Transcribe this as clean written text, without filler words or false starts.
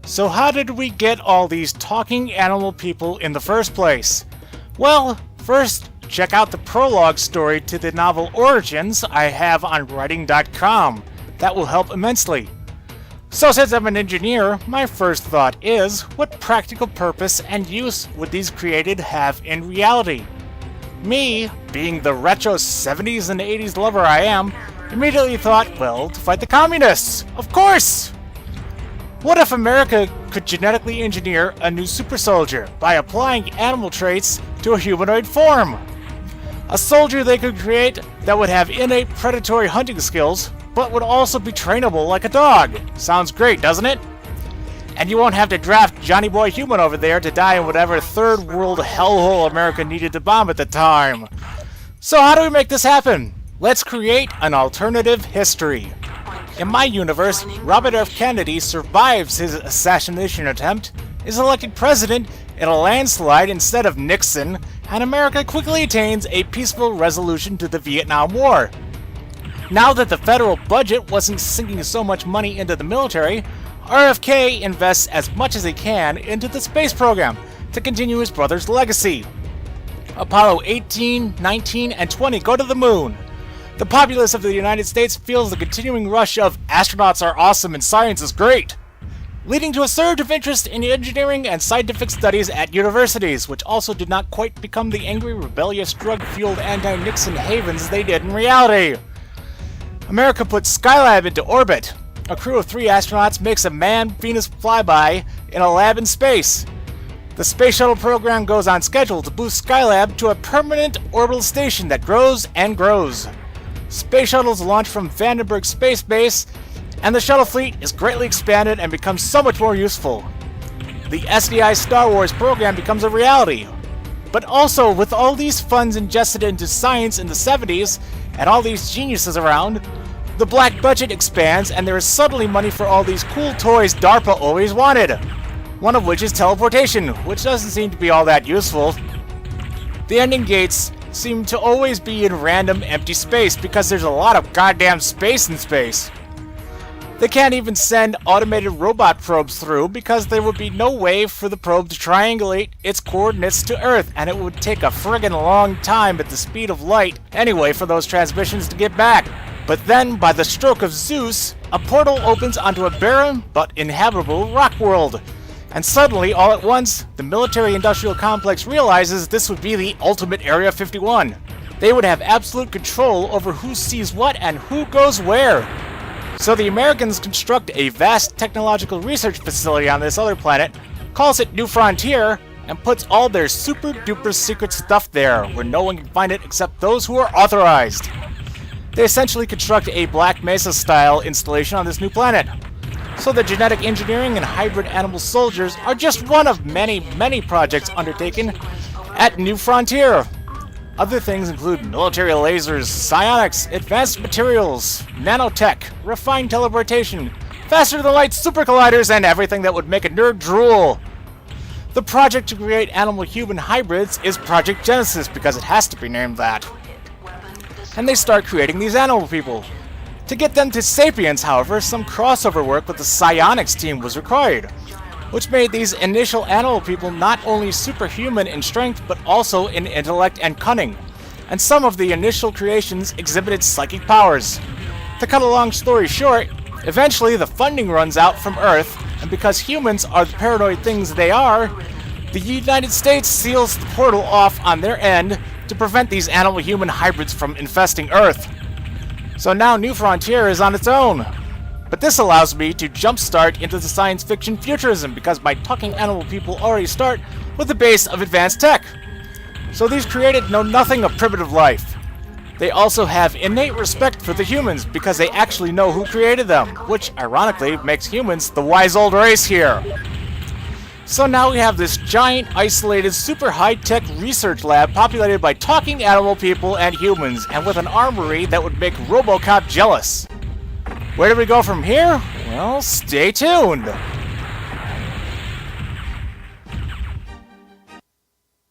So how did we get all these talking animal people in the first place? Well, first, check out the prologue story to the novel Origins I have on writing.com. That will help immensely. So since I'm an engineer, my first thought is, what practical purpose and use would these created have in reality? Me, being the retro 70s and 80s lover I am, immediately thought, well, to fight the communists! Of course! What if America could genetically engineer a new super soldier by applying animal traits to a humanoid form? A soldier they could create that would have innate predatory hunting skills, but would also be trainable like a dog. Sounds great, doesn't it? And you won't have to draft Johnny Boy Human over there to die in whatever third world hellhole America needed to bomb at the time. So how do we make this happen? Let's create an alternative history. In my universe, Robert F. Kennedy survives his assassination attempt, is elected president in a landslide instead of Nixon, and America quickly attains a peaceful resolution to the Vietnam War. Now that the federal budget wasn't sinking so much money into the military, RFK invests as much as he can into the space program to continue his brother's legacy. Apollo 18, 19, and 20 go to the moon. The populace of the United States feels the continuing rush of astronauts are awesome and science is great, leading to a surge of interest in engineering and scientific studies at universities, which also did not quite become the angry, rebellious, drug-fueled anti-Nixon havens they did in reality. America puts Skylab into orbit. A crew of 3 astronauts makes a manned Venus flyby in a lab in space. The space shuttle program goes on schedule to boost Skylab to a permanent orbital station that grows and grows. Space shuttles launch from Vandenberg Space Base, and the shuttle fleet is greatly expanded and becomes so much more useful. The SDI Star Wars program becomes a reality. But also, with all these funds ingested into science in the 70s, and all these geniuses around, the black budget expands and there is suddenly money for all these cool toys DARPA always wanted. One of which is teleportation, which doesn't seem to be all that useful. The ending gates seem to always be in random empty space because there's a lot of goddamn space in space. They can't even send automated robot probes through because there would be no way for the probe to triangulate its coordinates to Earth, and it would take a friggin' long time at the speed of light anyway for those transmissions to get back. But then, by the stroke of Zeus, a portal opens onto a barren but inhabitable rock world. And suddenly, all at once, the military-industrial complex realizes this would be the ultimate Area 51. They would have absolute control over who sees what and who goes where. So the Americans construct a vast technological research facility on this other planet, calls it New Frontier, and puts all their super-duper secret stuff there, where no one can find it except those who are authorized. They essentially construct a Black Mesa-style installation on this new planet. So the genetic engineering and hybrid animal soldiers are just one of many, many projects undertaken at New Frontier. Other things include military lasers, psionics, advanced materials, nanotech, refined teleportation, faster-than-light super colliders, and everything that would make a nerd drool. The project to create animal-human hybrids is Project Genesis because it has to be named that. And they start creating these animal people. To get them to sapiens, however, some crossover work with the psionics team was required, which made these initial animal people not only superhuman in strength, but also in intellect and cunning. And some of the initial creations exhibited psychic powers. To cut a long story short, eventually the funding runs out from Earth, and because humans are the paranoid things they are, the United States seals the portal off on their end to prevent these animal-human hybrids from infesting Earth. So now New Frontier is on its own. But this allows me to jumpstart into the science fiction futurism because my talking animal people already start with the base of advanced tech. So these created know nothing of primitive life. They also have innate respect for the humans because they actually know who created them, which ironically makes humans the wise old race here. So now we have this giant, isolated, super high-tech research lab populated by talking animal people and humans, and with an armory that would make RoboCop jealous. Where do we go from here? Well, stay tuned!